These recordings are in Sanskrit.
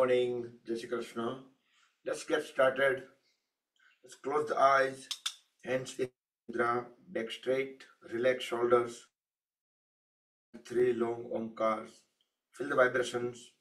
morning, Jai Shri Krishna. Let's get started. Let's close the eyes, hands in mudra, back straight, relax shoulders, three long omkars. Feel the vibrations.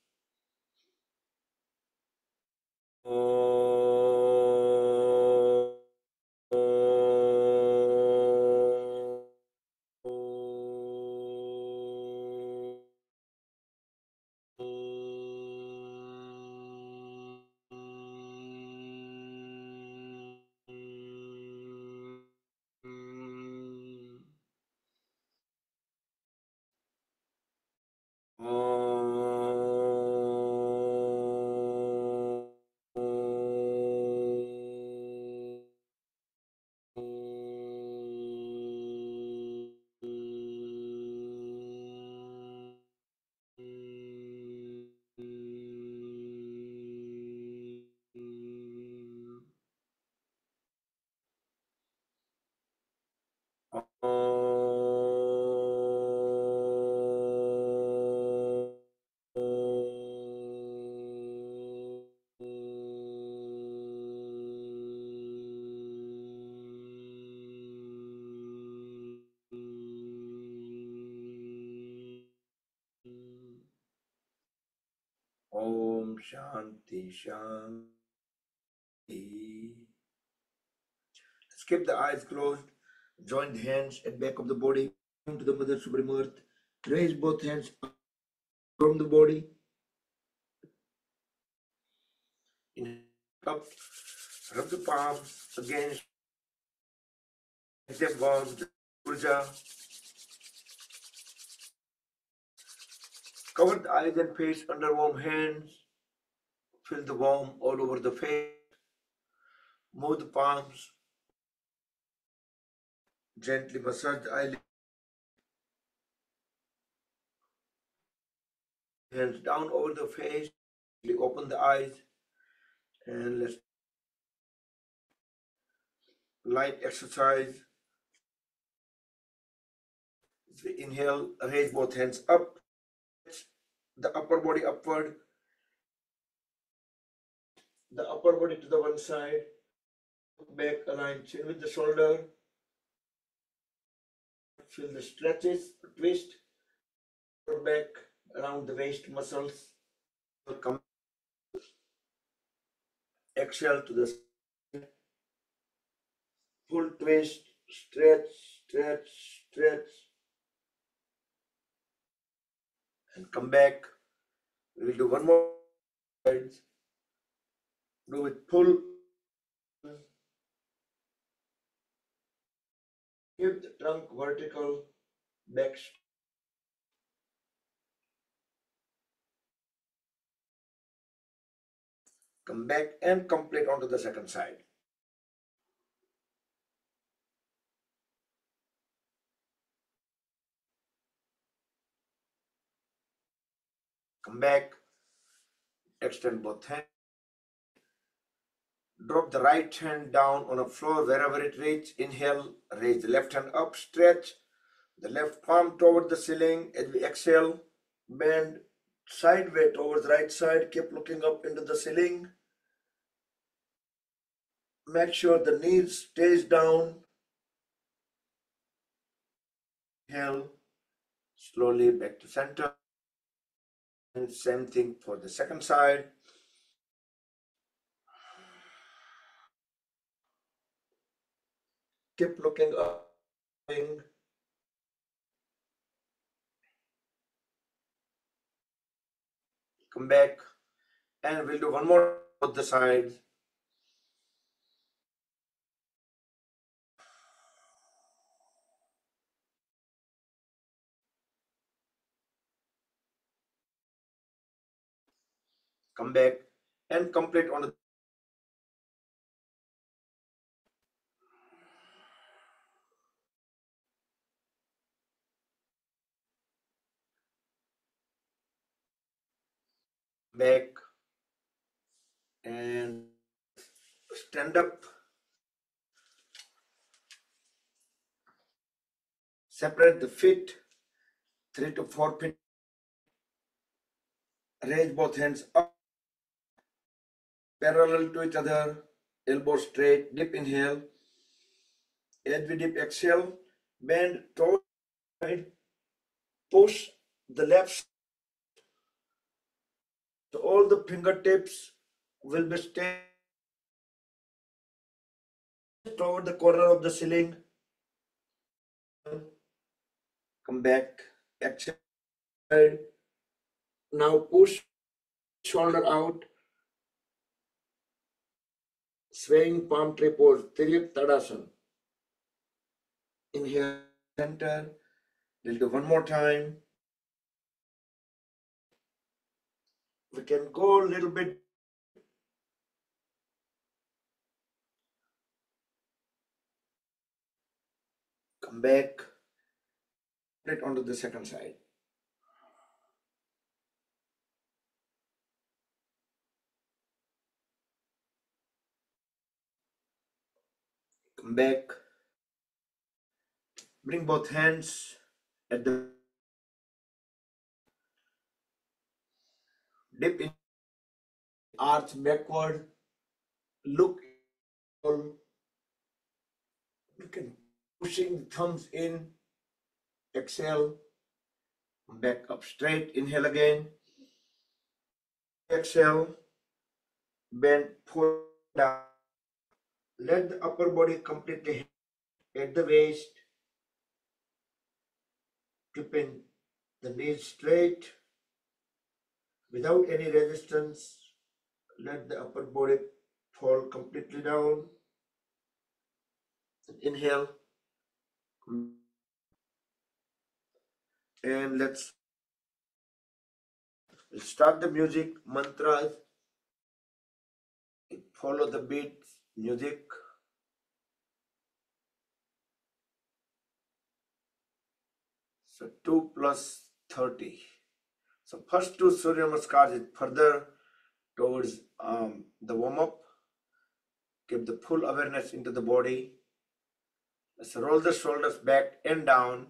Om Shanti Shanti. Let's keep the eyes closed. Join the hands at back of the body. Come to the Mother Supreme Earth. Raise both hands from the body. Inhale up. Rub the palms against the warmth, Urja. Cover the eyes and face under warm hands. Feel the warmth all over the face. Move the palms. Gently massage the eyelid. Hands down over the face. Open the eyes. And let's light exercise. As we inhale, raise both hands up. The upper body upward. The upper body to the one side. Back, align chin with the shoulder. Feel the stretches, twist. Back around the waist muscles. Come. Exhale to the side. Full twist. Stretch, stretch, stretch. And come back. We will do one more side. Do it pull. Keep the trunk vertical. Back. Come back and complete onto the second side. Come back. Extend both hands. Drop the right hand down on the floor wherever it reaches. Inhale, raise the left hand up, stretch the left palm toward the ceiling. As we exhale, bend sideways towards the right side. Keep looking up into the ceiling. Make sure the knees stays down. Inhale, slowly back to center. And same thing for the second side. Keep looking up. Come back and we'll do one more on the sides. Come back and complete on the back and stand up. Separate the feet 3 to 4 feet. Raise both hands up. parallel to each other, elbow straight, deep inhale. As we deep exhale, bend towards the side, push the left side. So all the fingertips will be staying toward the corner of the ceiling. Come back, exhale. Now push shoulder out. Swaying palm tree pose, Tiryak Tadasana. Inhale, center. We'll do one more time. We can go a little bit. Come back. Right onto the second side. Come back. Bring both hands at the dip in, arch backward. Look. You can pushing the thumbs in. Exhale. Back up straight. Inhale again. Exhale. Bend forward down. Let the upper body completely at the waist. Keeping the knees straight without any resistance. Let the upper body fall completely down. Inhale. And let's start the music, mantras. Follow the beat, music. So 2 plus 30. So first two Surya Namaskars is further towards the warm-up. Keep the full awareness into the body. Let's roll the shoulders back and down.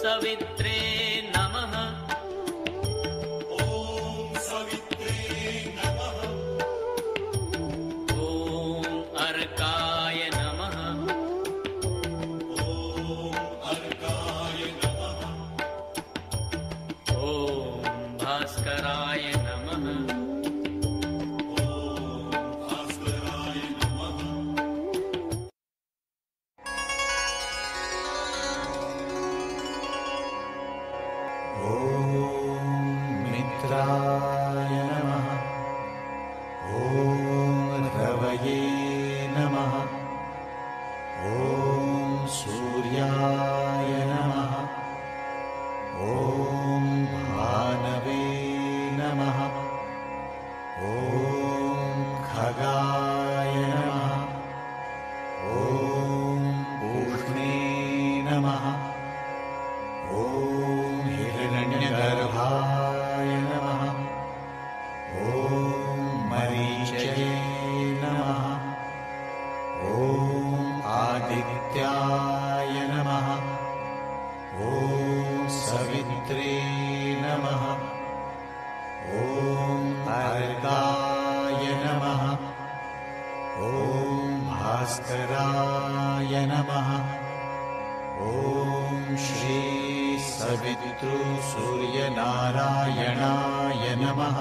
सवित्रे नमः। ॐ सवित्रे नमः। ॐ अर्काय नमः। ॐ अर्काय नमः। ॐ भास्कराय नमः। ॐ भास्कराय नमः। ॐ मित्राय नमः। ॐ रवये नमः। ॐ सूर्याय नमः। ॐ भानवे नमः। ॐ खगाय नमः। ॐ पूष्णे नमः। ॐ हिरण्यगर्भाय नमः। ॐ मरीचये नमः। ॐ आदित्याय नमः। ॐ सवित्रे नमः। ॐ अर्काय नमः। ॐ भास्कराय नमः। ॐ श्री सवितृ सूर्यनारायणाय नमः।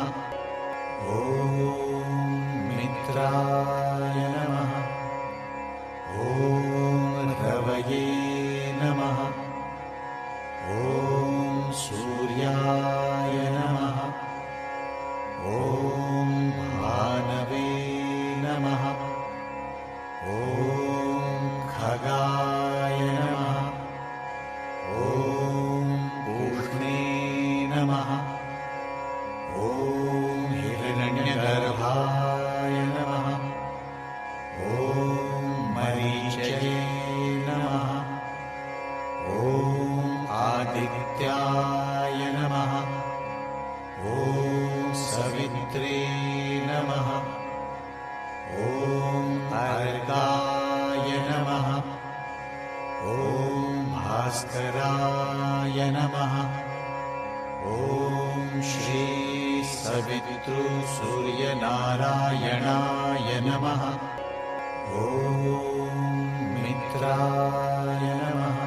ॐ मित्राय नमः। ॐ रवये नमः। ॐ सूर्याय नमः। ॐ भानवे नमः। ॐ खगाय नमः। ॐ पूष्णे नमः। ॐ हिरण्यगर्भाय नमः। ॐ मरीचये नमः। ॐ आदित्याय नमः। ॐ सवित्रे नमः। ॐ अर्काय नमः। ॐ भास्कराय नमः। ॐ श्री सवितृ सूर्यनारायणाय नमः। ॐ मित्राय नमः।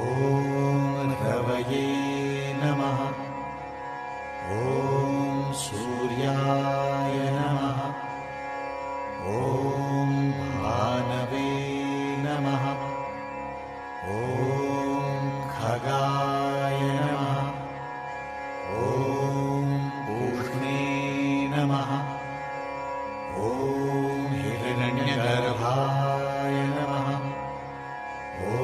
ॐ रवये नमः। ॐ सूर्याय नमः। ॐ भानवे नमः। ॐ खगाय नमः। ॐ पूष्णे नमः। ॐ हिरण्यगर्भाय नमः। ॐ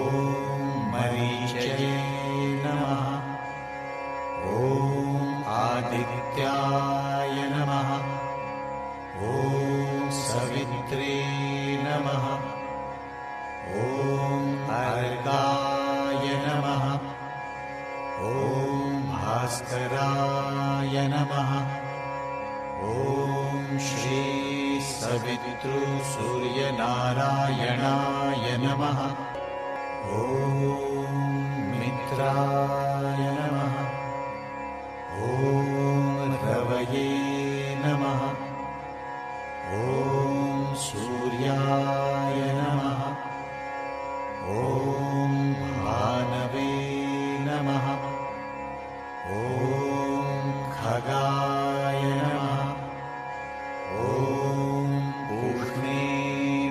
मरीचये नमः। ॐ आदित्याय नमः। ॐ सवित्रे नमः। ॐ अर्काय नमः। ॐ भास्कराय नमः। ॐ श्री सवितृ सूर्यनारायणाय नमः। ॐ मित्राय नमः। ॐ रवये नमः। ॐ सूर्याय नमः। ॐ भानवे नमः। ॐ खगाय नमः। ॐ पूष्णे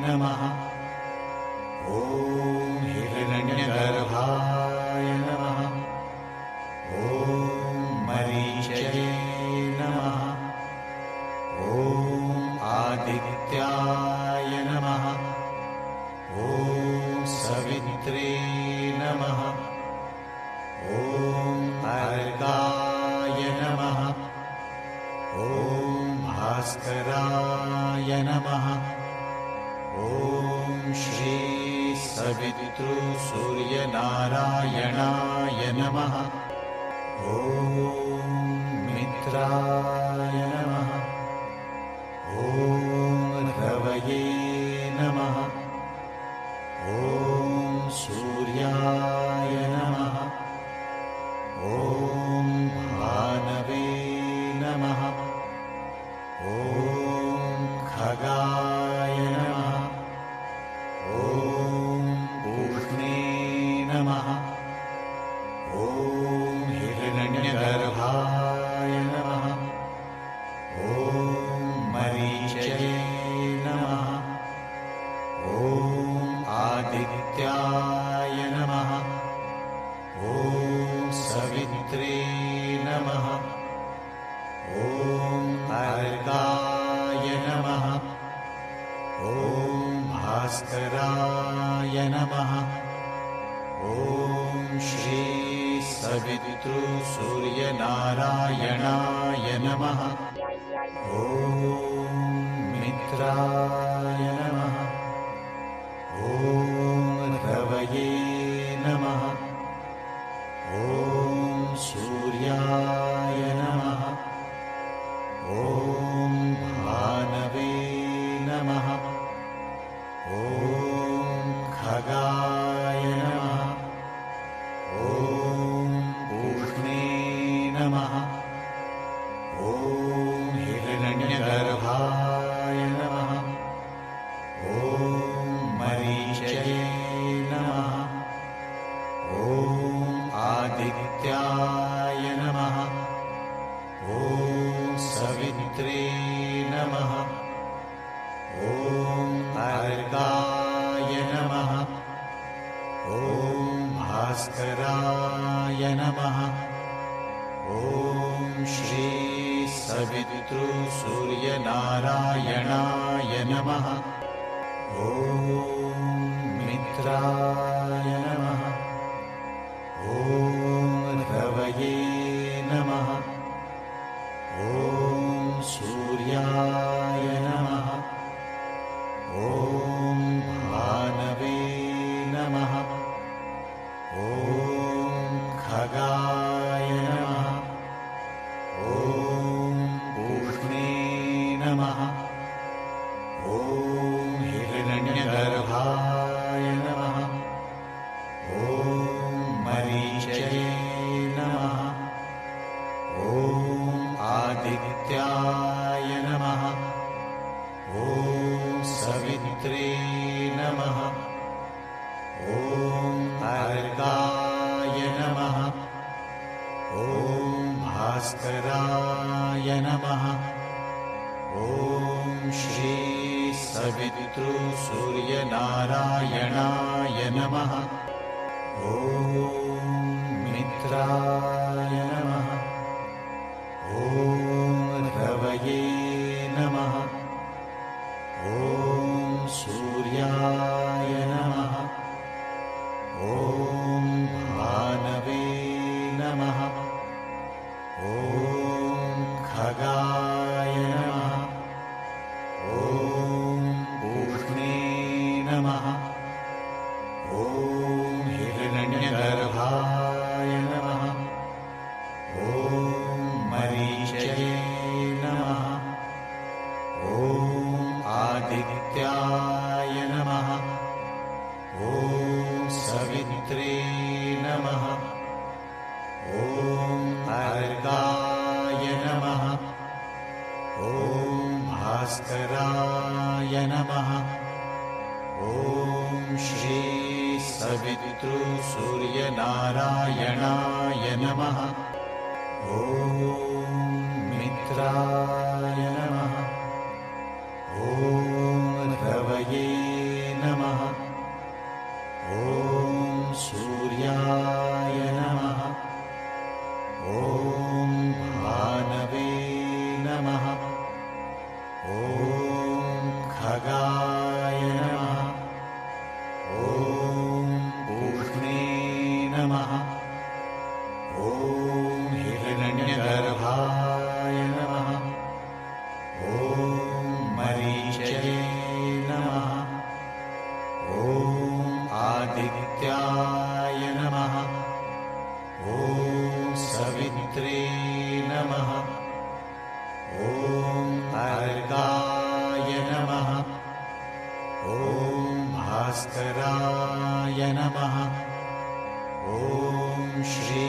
नमः। ॐ हिरण्यगर्भाय नमः। ॐ मरीचये नमः। ॐ आदित्याय नमः। ॐ सवित्रे नमः। ॐ अर्काय नमः। ॐ भास्कराय नमः। ॐ श्री सवितृ सूर्यनारायणाय नमः। ॐ मित्राय नमः। ॐ रवये नमः। ॐ सूर्याय नमः। ॐ हिरण्यगर्भाय नमः। ॐ मरीचये नमः। ॐ आदित्याय नमः। ॐ सवित्रे नमः। ॐ अर्काय नमः। ॐ भास्कराय नमः। ॐ श्री सवितृसूर्यनारायणाय नमः। ॐ मित्राय नमः। ॐ रवये नमः। ॐ सूर्याय नमः। ॐ भानवे नमः। ॐ खगाय नमः। ॐ पूष्णे नमः। ॐ हिरण्यगर्भाय नमः। ॐ मरीचये नमः। ॐ आदित्याय नमः। ॐ सवित्रे नमः। ॐ अर्काय नमः। ॐ भास्कराय नमः। ॐ श्री सवितृसूर्यनारायणाय नमः। ॐ मित्राय नमः। ॐ रवये नमः। ॐ सूर्याय नमः। ॐ भानवे नमः। ॐ खगाय नमः। ॐ पूष्णे नमः। ॐ हिरण्यगर्भाय नमः। ॐ मरीचये नमः। ॐ आदित्याय नमः। ॐ सवित्रे नमः। ॐ अर्काय नमः। ॐ भास्कराय नमः। ॐ श्री सवितृसूर्यनारायणाय नमः। ॐ मित्राय नमः। ॐ रवये नमः। ॐ सूर्याय नमः। ॐ भानवे नमः। ॐ खगाय नमः। ॐ पूष्णे नमः। ॐ हिरण्यगर्भाय नमः। ॐ मरीचये नमः। ॐ आदित्याय नमः। ॐ सवित्रे नमः। ॐ अर्काय नमः। ॐ भास्कराय नमः। ॐ श्री सवितृसूर्यनारायणाय नमः। ॐ मित्राय नमः। ॐ रवये नमः। ॐ सूर्याय नमः। ॐ भानवे नमः। ॐ खगाय नमः। ॐ पूष्णे नमः। ॐ हिरण्यगर्भाय नमः। ॐ मरीचये नमः। ॐ आदित्याय नमः। ॐ सवित्रे नमः। ॐ अर्काय नमः। ॐ भास्कराय नमः। ॐ श्री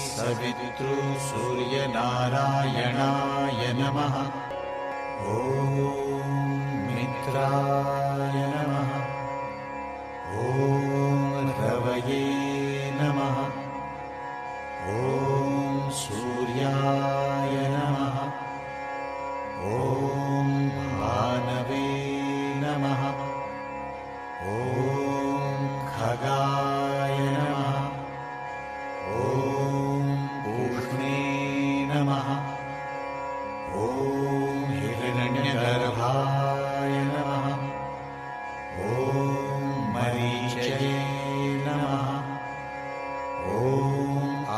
सवितृसूर्यनारायणाय नमः। ॐ मित्राय नमः। ॐ रवये नमः। ॐ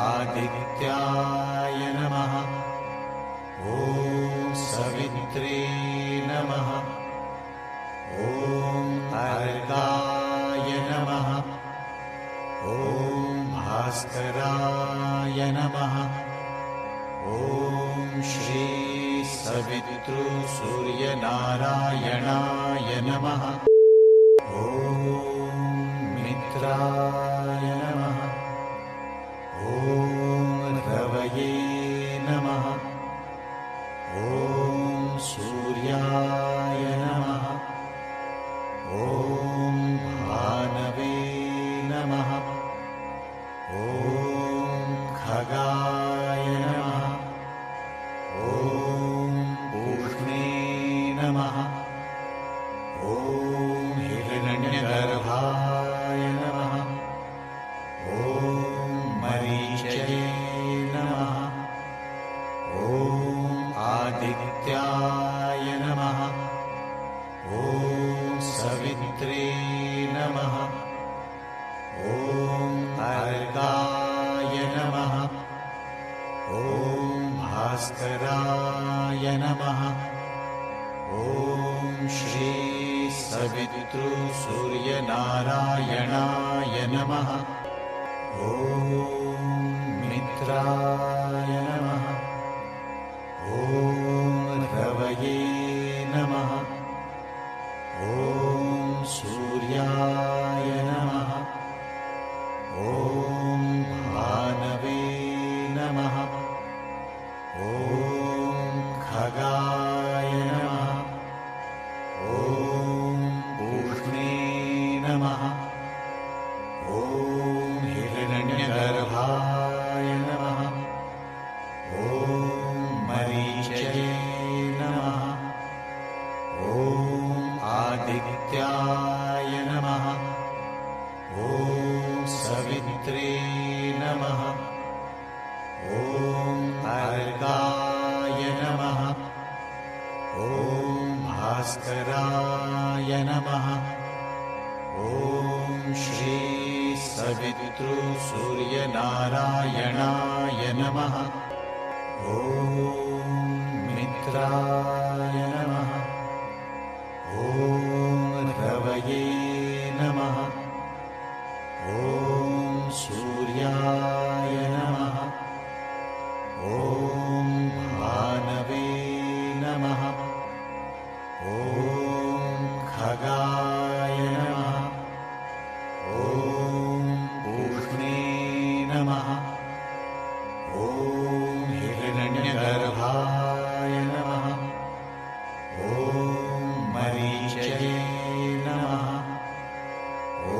आदित्याय नमः। ॐ सवित्रे नमः। ॐ अर्काय नमः। ॐ भास्कराय नमः। ॐ श्री सवितृसूर्यनारायणाय नमः। ॐ मित्राय नमः। ॐ रवये नमः। ॐ सूर्याय नमः। ॐ भानवे नमः। ॐ खगाय नमः। ॐ पूष्णे नमः। ॐ हिरण्यगर्भाय नमः। ॐ मरीचये नमः। ॐ आदित्याय नमः। ॐ सवित्रे नमः। ॐ अर्काय नमः। ॐ भास्कराय नमः। ॐ श्री सवितृसूर्यनारायणाय नमः। ॐ मित्राय नमः। ॐ रवये नमः। ॐ सूर्याय नमः। ॐ भानवे नमः। ॐ खगाय नमः। ॐ पूष्णे नमः। ॐ हिरण्यगर्भाय नमः। ॐ मरीचये नमः। ॐ आदित्याय नमः। ॐ सवित्रे नमः। ॐ अर्काय नमः। ॐ भास्कराय नमः। ॐ श्री सवितृसूर्यनारायणाय नमः। ॐ मित्राय नमः। ॐ रवये नमः। ॐ सूर्याय नमः। ॐ भानवे नमः। ॐ खगाय नमः। ॐ पूष्णे नमः। ॐ हिरण्यगर्भाय नमः। ॐ मरीचये नमः। ॐ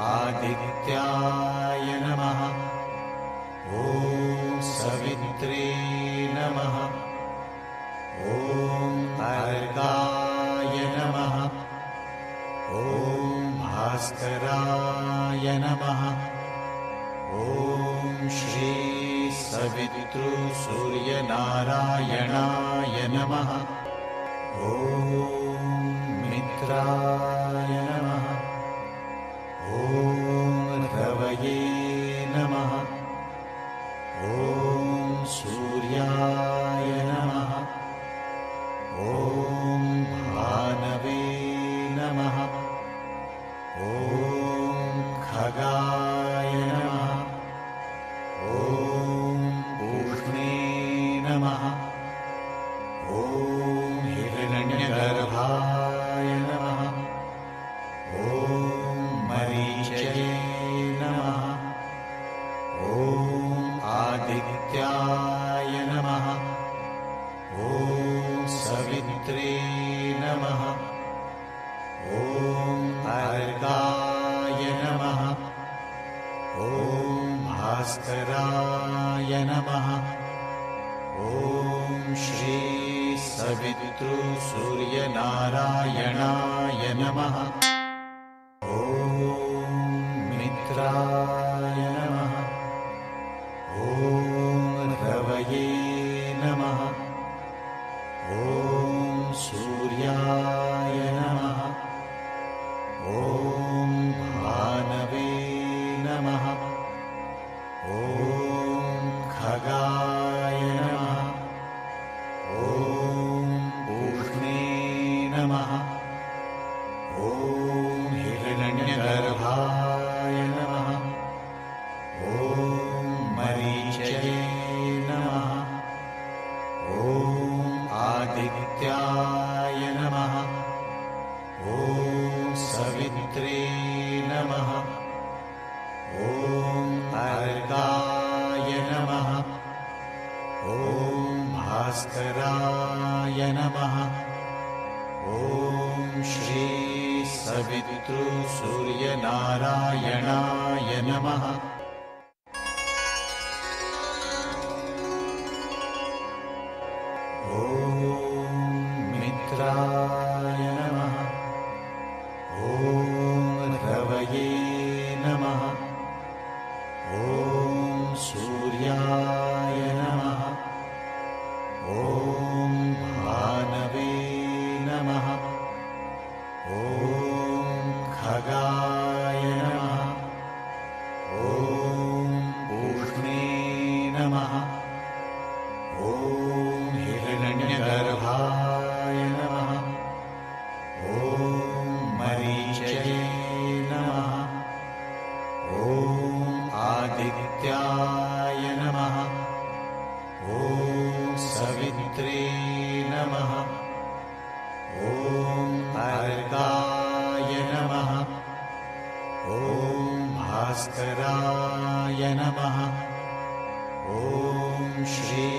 आदित्याय नमः। ॐ सवित्रे नमः। ॐ अर्काय नमः। ॐ भास्कराय नमः। ॐ श्री सवितृसूर्यनारायणाय नमः। ॐ मित्राय नमः। ॐ रवये नमः। ॐ सूर्याय नमः। ॐ भानवे नमः। ॐ खगाय नमः। ॐ पूष्णे नमः। ॐ हिरण्यगर्भाय नमः। ॐ मरीचये नमः। ॐ आदित्याय नमः। ॐ सवित्रे नमः। ॐ अर्काय नमः। ॐ भास्कराय नमः। ॐ श्री सवितृसूर्यनारायणाय नमः। ॐ मित्राय नमः। ॐ रवये नमः। ॐ सूर्याय नमः। ॐ भानवे नमः। ॐ भास्कराय नमः। ॐ श्री सवितृसूर्यनारायणाय नमः। ॐ मित्राय नमः। ॐ रवये नमः। ॐ सूर्याय नमः। ॐ भानवे नमः। ॐ खगाय नमः। ॐ पूष्णे नमः। ॐ हिरण्यगर्भाय नमः। ॐ मरीचये नमः। ॐ आदित्याय नमः। ॐ सवित्रे नमः। ॐ अर्काय नमः। ॐ भास्कराय नमः। ॐ श्री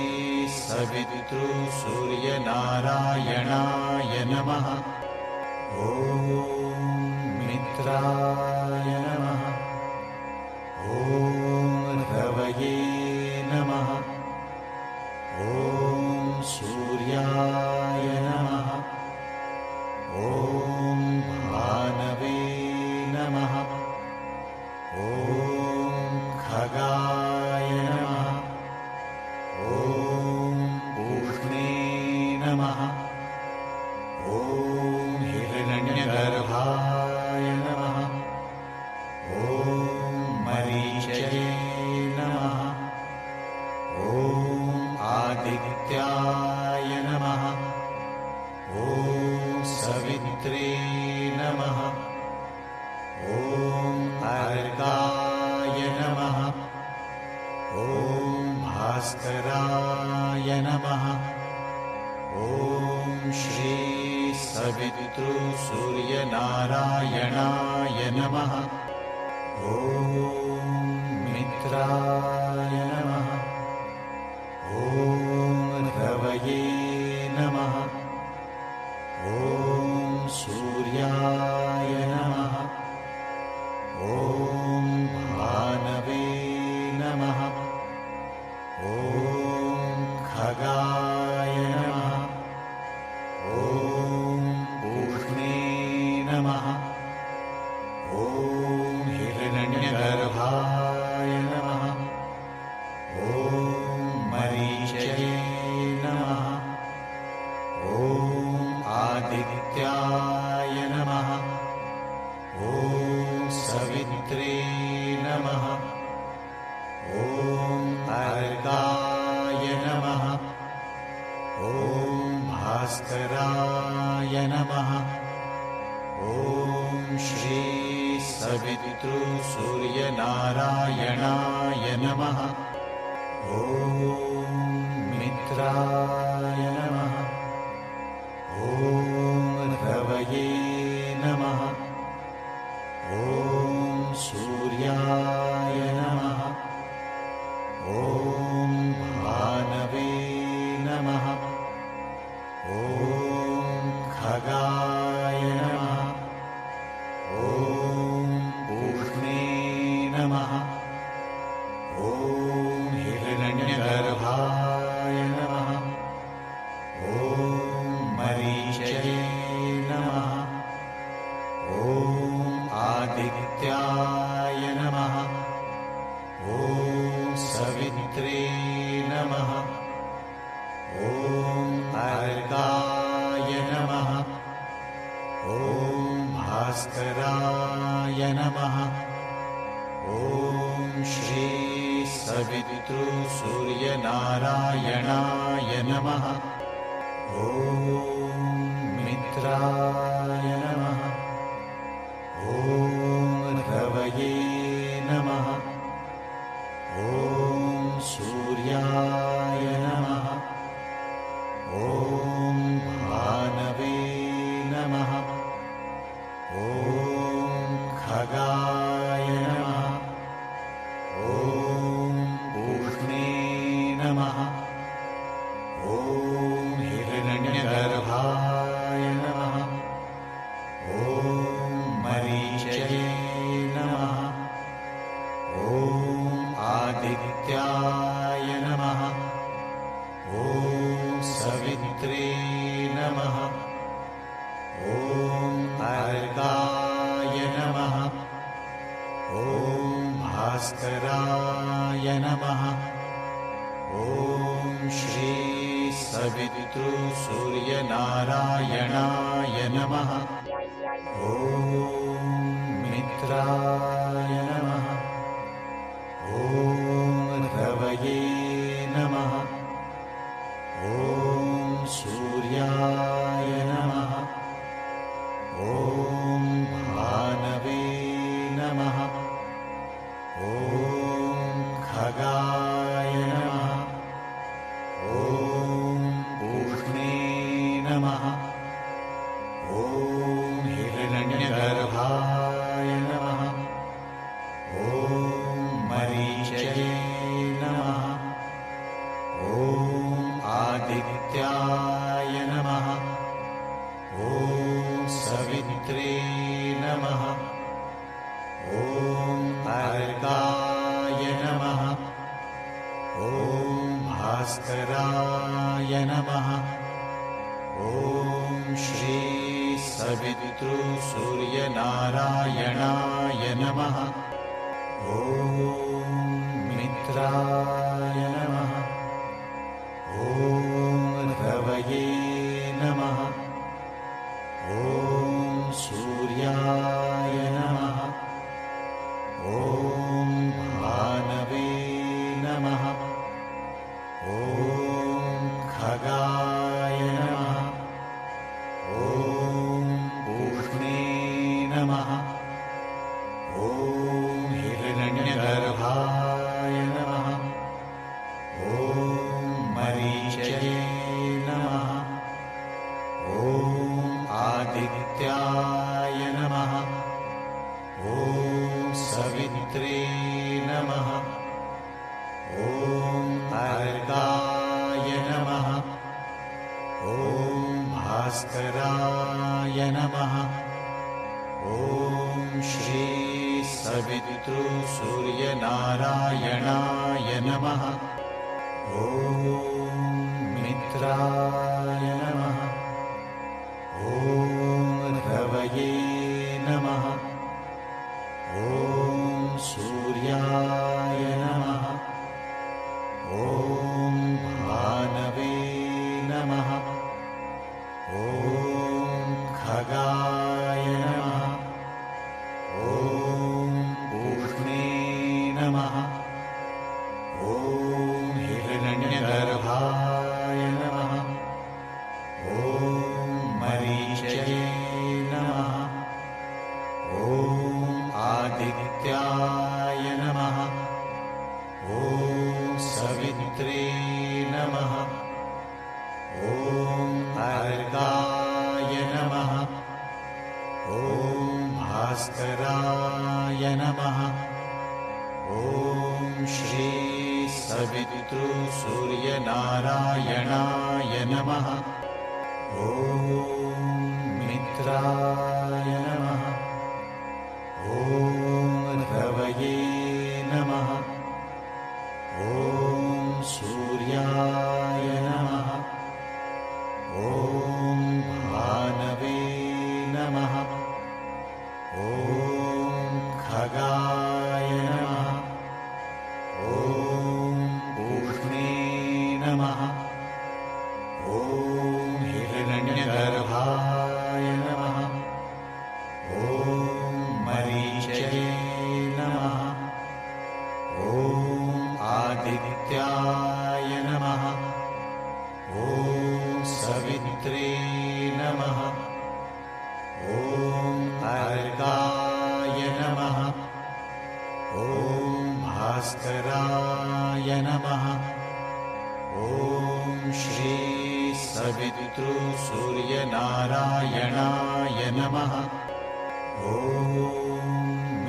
सवितृसूर्यनारायणाय नमः। ॐ मित्राय नमः। ॐ रवये नमः। ॐ सूर्याय नमः। ॐ भानवे नमः। ॐ खगाय नमः। ॐ पूष्णे नमः। ॐ हिरण्यगर्भाय नमः। ॐ मरीचये नमः। ॐ आदित्याय नमः। ॐ सवित्रे नमः। ॐ अर्काय नमः। ॐ भास्कराय नमः। ॐ श्री सवितृसूर्यनारायणाय नमः। ॐ मित्राय नमः। ॐ रवये नमः। ॐ सूर्याय नमः। ॐ भानवे नमः। ॐ खगाय नमः। ॐ पूष्णे नमः। ॐ हिरण्यगर्भाय नमः। ॐ मरीचये नमः। ॐ आदित्याय नमः। ॐ सवित्रे नमः। ॐ अर्काय नमः। ॐ भास्कराय नमः। ॐ श्री सवितृसूर्यनारायणाय नमः। ॐ मित्राय नमः। ॐ रवये नमः। ॐ सूर्याय नमः। ॐ भानवे नमः। ॐ खगाय नमः। ॐ पूष्णे नमः। ॐ हिरण्यगर्भाय नमः। ॐ मरीचये नमः। ॐ आदित्याय नमः। ॐ सवित्रे नमः। ॐ अर्काय नमः। ॐ भास्कराय नमः। ॐ श्री सवितृसूर्यनारायणाय नमः। ॐ मित्राय नमः। ॐ रवये नमः। ॐ सूर्याय नमः। ॐ भानवे नमः। ॐ खगाय नमः। ॐ पूष्णे नमः। ॐ आदित्याय नमः। ॐ सवित्रे नमः। ॐ अर्काय नमः। ॐ भास्कराय नमः। ॐ श्री सवितृसूर्यनारायणाय नमः। ॐ मित्राय नमः। ॐ रवये नमः। ॐ सूर्याय नमः। ॐ भानवे नमः। ॐ खगाय नमः। ॐ पूष्णे नमः। ॐ हिरण्यगर्भाय नमः। ॐ मरीचये नमः। ॐ आदित्याय नमः। ॐ सवित्रे नमः। ॐ अर्काय नमः। ॐ भास्कराय नमः। ॐ श्री सवितृसूर्यनारायणाय नमः। ॐ मित्राय नमः। ॐ रवये नमः। ॐ सूर्याय नमः। ॐ भानवे नमः। ॐ खगाय नमः। ॐ पूष्णे नमः। ॐ हिरण्यगर्भाय नमः। ॐ मरीचये नमः। ॐ आदित्याय नमः। ॐ सवित्रे नमः। ॐ अर्काय नमः। ॐ भास्कराय नमः। ॐ श्री सवितृसूर्यनारायणाय नमः। ॐ मित्राय नमः। ॐ रवये नमः। ॐ सूर्याय नमः। ॐ भानवे नमः। ॐ खगाय नमः। ॐ पूष्णे नमः। ॐ हिरण्यगर्भाय नमः। ॐ मरीचये नमः। ॐ आदित्याय नमः। ॐ सवित्रे नमः। ॐ अर्काय नमः। ॐ भास्कराय नमः। ॐ श्री सवितृसूर्यनारायणाय नमः। ॐ मित्राय नमः। ॐ रवये नमः। ॐ सूर्याय नमः। ॐ भानवे नमः। ॐ खगाय नमः। ॐ पूष्णे नमः। ॐ हिरण्यगर्भाय नमः। ॐ मरीचये नमः। ॐ आदित्याय नमः। ॐ सवित्रे नमः। ॐ अर्काय नमः। ॐ भास्कराय नमः। ॐ श्री सवितृसूर्यनारायणाय नमः। ॐ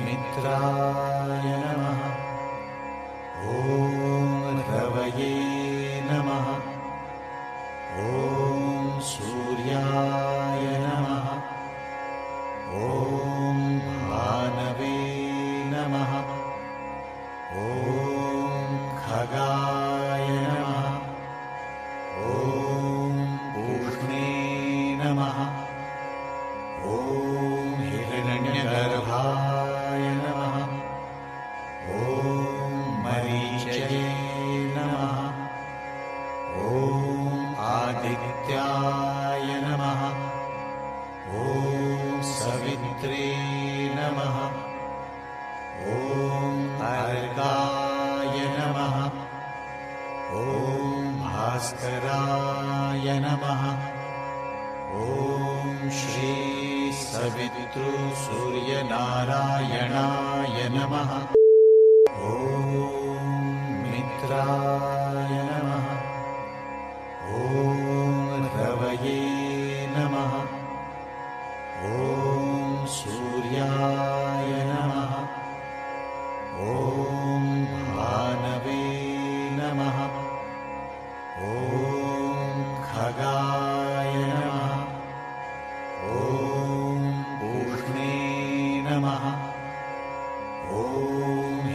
मित्राय नमः। ॐ रवये नमः। ॐ सूर्याय नमः। ॐ भानवे नमः। ॐ भास्कराय नमः। ॐ श्री सवितृसूर्यनारायणाय नमः। ॐ मित्राय नमः। ॐ रवये नमः। ॐ सूर्याय नमः। ॐ भानवे नमः। ॐ खगाय नमः। ॐ पूष्णे नमः। ॐ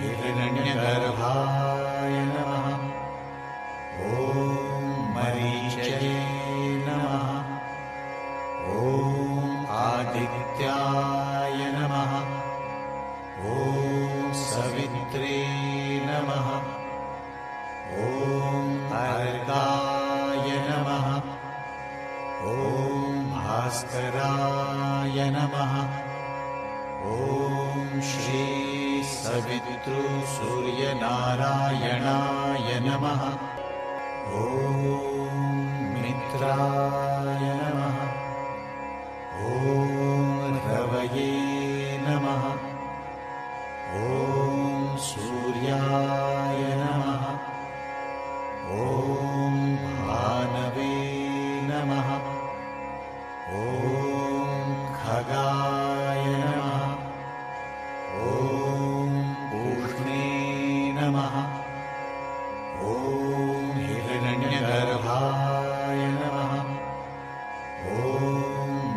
हिरण्यगर्भाय नमः। ॐ मरीचये नमः। ॐ आदित्याय नमः। ॐ सवित्रे नमः। ॐ अर्काय नमः। ॐ भास्कराय नमः। ॐ श्री सवितृसूर्यनारायणाय नमः। ॐ मित्राय नमः। ॐ रवये नमः। ॐ सूर्याय नमः। ॐ भानवे नमः। ॐ खगाय नमः। ॐ पूष्णे नमः। ॐ हिरण्यगर्भाय नमः। ॐ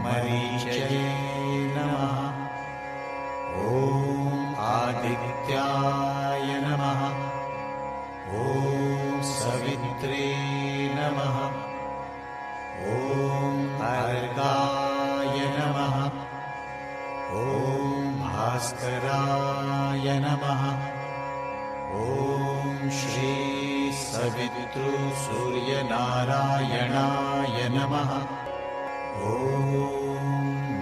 मरीचये नमः। ॐ आदित्याय नमः। ॐ सवित्रे नमः। ॐ अर्काय नमः। ॐ भास्कराय नमः। ॐ श्री सवितृसूर्यनारायणाय नमः। ॐ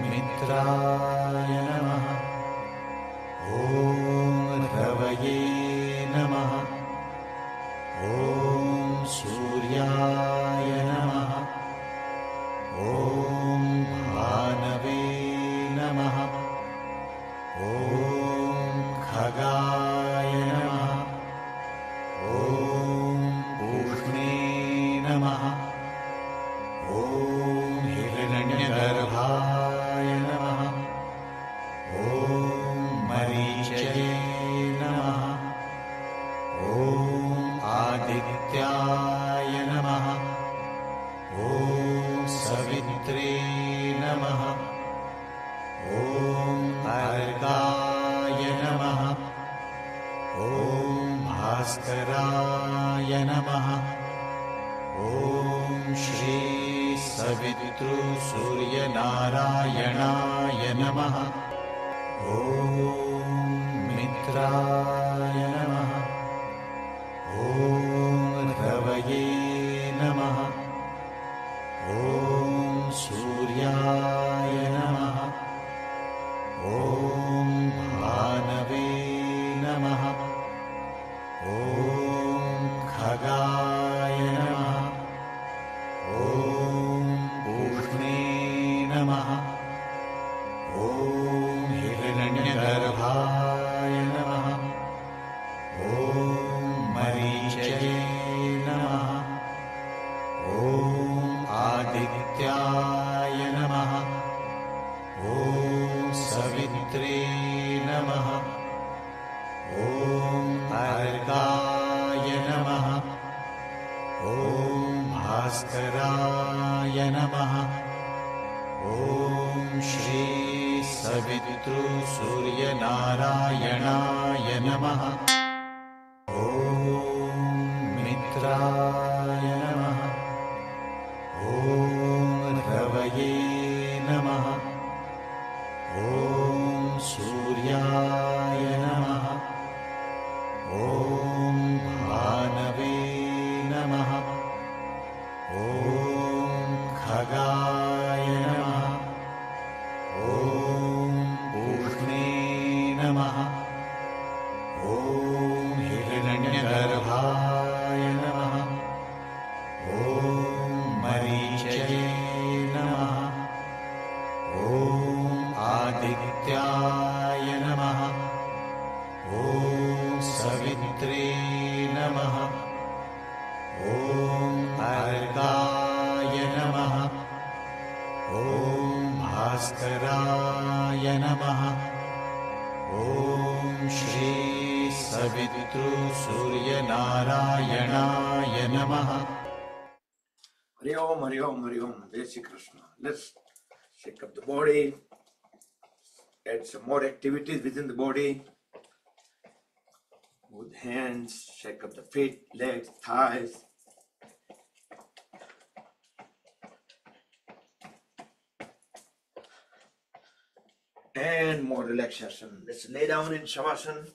मित्राय नमः। ॐ रवये नमः। ॐ सूर्याय नमः। ॐ भानवे नमः। ॐ खगाय नमः। ॐ पूष्णे नमः। ॐ हिरण्यगर्भाय नमः। ॐ मरीचये नमः। ॐ आदित्याय नमः। ॐ सवित्रे नमः। ॐ अर्काय नमः। ॐ भास्कराय नमः। ॐ श्री सवितृसूर्यनारायणाय नमः। ॐ मित्राय नमः। ॐ रवये नमः। ॐ सूर्याय नमः। ॐ भानवे नमः। ॐ खगाय नमः। ॐ पूष्णे नमः। ॐ हिरण्यगर्भाय नमः। ॐ मरीचये नमः। ॐ आदित्याय नमः। ॐ सवित्रे नमः। ॐ अर्काय नमः। ॐ भास्कराय नमः। ॐ श्री सवितृसूर्यनारायणाय नमः। ॐ मित्राय नमः। ॐ रवये नमः। ॐ सूर्याय नमः। ॐ भानवे नमः। ॐ खगाय नमः। ॐ पूष्णे नमः। ॐ हिरण्यगर्भाय नमः। पितृसूर्यनारायणाय नमः। Hari Om, Hari Om, Hari Om. Jai Shri Krishna. Let's shake up the body, add some more activities within the body. With hands, shake up the feet, legs, thighs. And more relaxation. Let's lay down in Shavasana.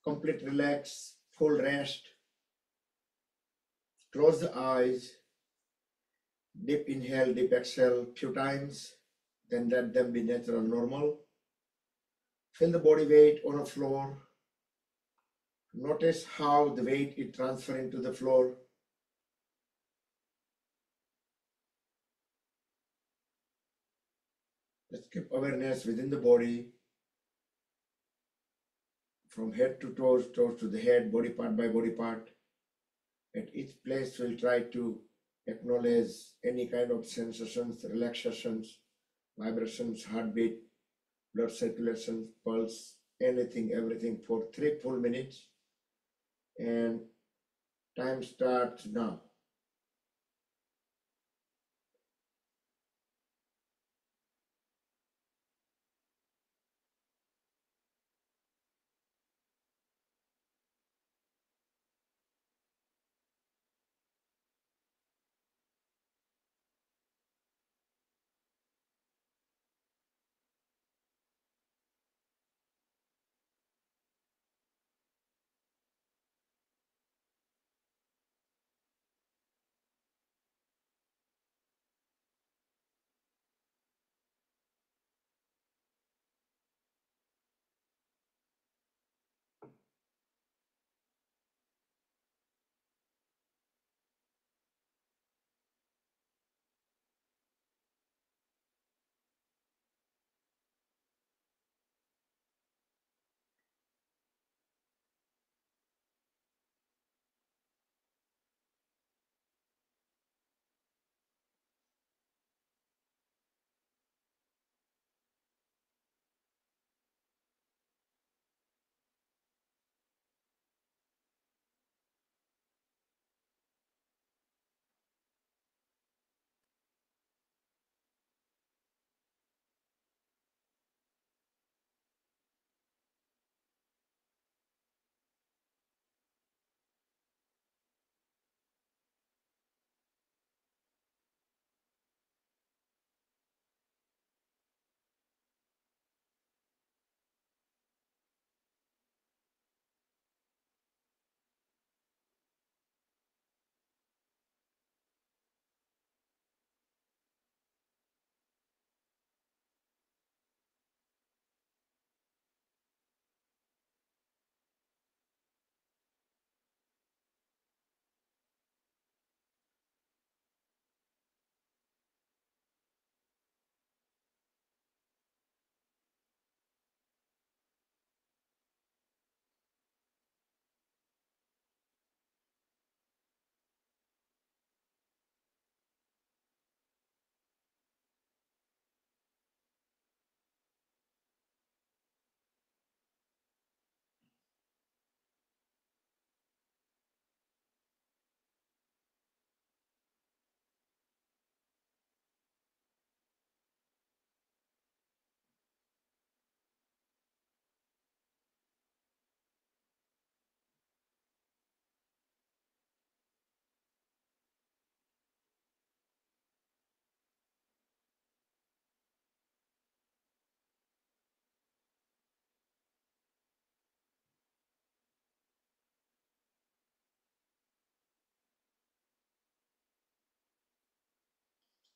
Complete relax, full rest. Close the eyes. Deep inhale, deep exhale few times. Then let them be natural, normal. Feel the body weight on the floor. Notice how the weight is transferring to the floor. Let's keep awareness within the body. From head to toes, toes to the head, body part by body part. At each place, we'll try to acknowledge any kind of sensations, relaxations, vibrations, heartbeat, blood circulation, pulse, anything, everything for 3 full minutes. And time starts now.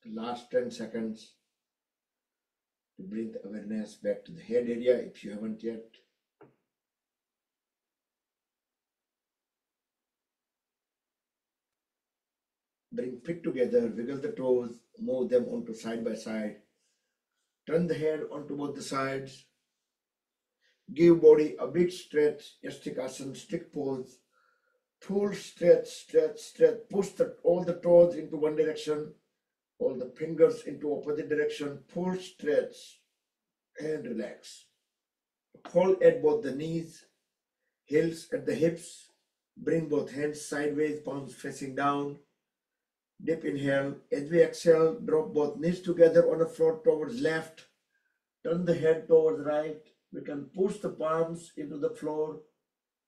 Last 10 seconds to bring the awareness back to the head area if you haven't yet. Bring feet together, wiggle the toes, move them onto side by side. Turn the head onto both the sides. Give body a big stretch, Yastikasana, stick pose. Full stretch, stretch, stretch. Push all the toes into one direction, all the fingers into opposite direction. Full stretch. and relax. Hold at both the knees, heels at the hips. Bring both hands sideways, palms facing down. Deep inhale. As we exhale, drop both knees together on the floor towards left. Turn the head towards right. We can push the palms into the floor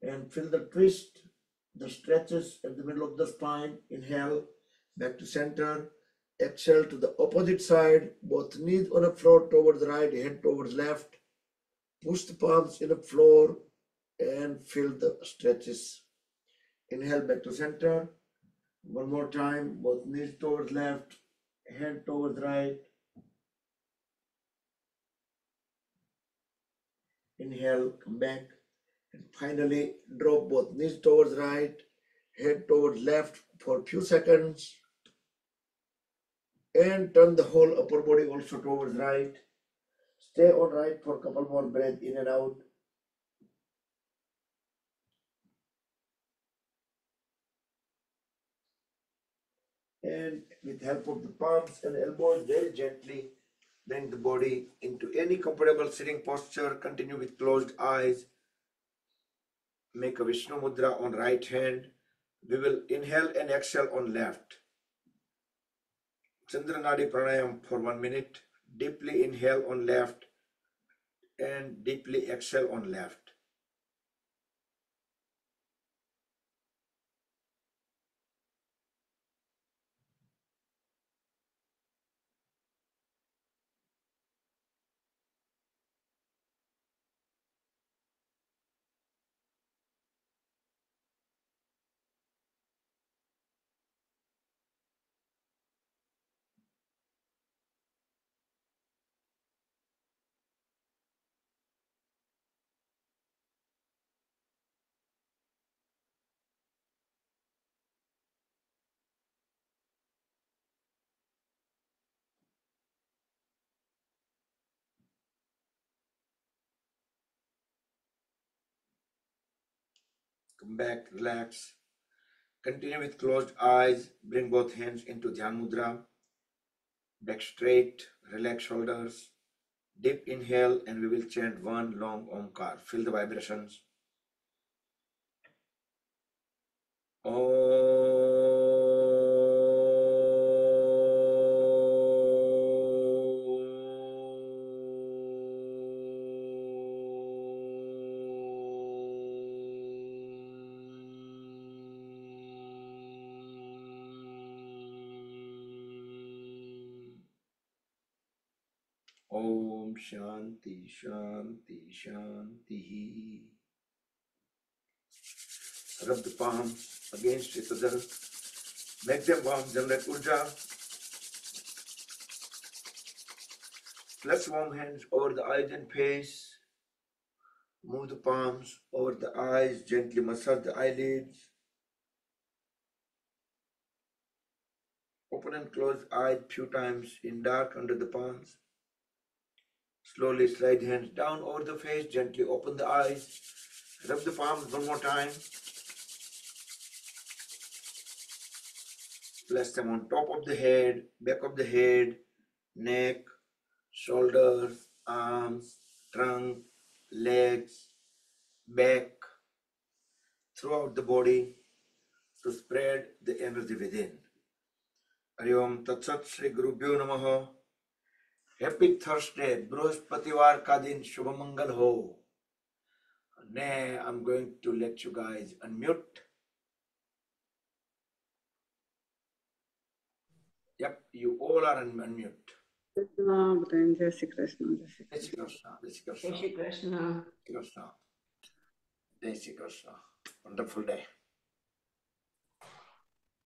and feel the twist, the stretches at the middle of the spine. Inhale, back to center. Exhale to the opposite side. Both knees on the floor towards right, head towards left. Push the palms in the floor and feel the stretches. Inhale, back to center. One more time, both knees towards left, head towards right. Inhale, come back. And finally, drop both knees towards right, head towards left for a few seconds. And turn the whole upper body also towards right. Stay on right for a couple more breaths in and out. And with help of the palms and elbows, very gently bring the body into any comfortable sitting posture. Continue with closed eyes. Make a Vishnu Mudra on right hand. We will inhale and exhale on left. Chandra Nadi Pranayam for 1 minute. Deeply inhale on left and deeply exhale on left. Come back, relax. Continue with closed eyes. Bring both hands into Dhyan Mudra. Back straight, relax shoulders. Deep inhale, and we will chant one long Omkar. Feel the vibrations. Om Shanti Shanti Shanti. Rub the palms against each other. Make them warm, generate urja. Flex warm hands over the eyes and face. Move the palms over the eyes, gently massage the eyelids. Open and close eyes few times in dark under the palms. Slowly slide hands down over the face, gently open the eyes. Rub the palms one more time. Place them on top of the head, back of the head, neck, shoulders, arms, trunk, legs, back, throughout the body to spread the energy within. Hari Om Tat Sat Shri Gurubhyo Namaha. Happy Thursday, Brihaspativar ka din Shubha Mangal ho. Now I'm going to let you guys unmute. Yep, you all are unmute. Jai Shri Krishna. Jai Shri Krishna. Jai Shri Krishna. Jai Shri Krishna. Krishna. Jai Shri Krishna. Wonderful day.